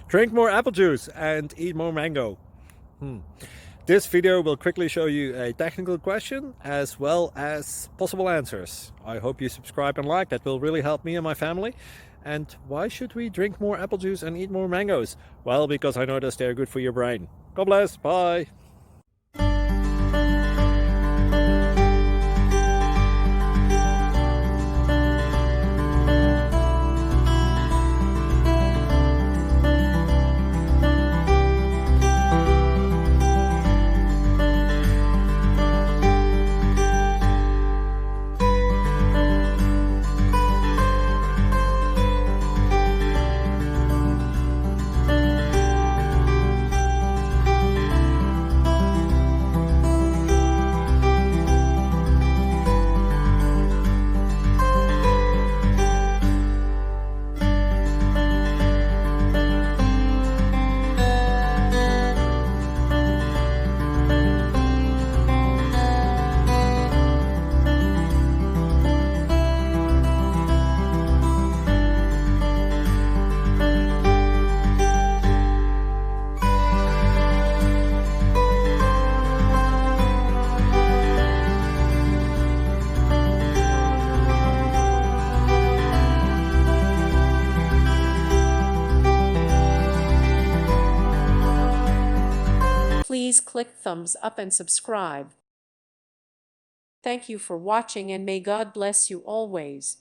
Drink more apple juice and eat more mango. This video will quickly show you a technical question as well as possible answers. I hope you subscribe and like, that will really help me and my family. And why should we drink more apple juice and eat more mangoes? Well, because I noticed they're good for your brain. God bless, bye! Please click thumbs up and subscribe. Thank you for watching and may God bless you always.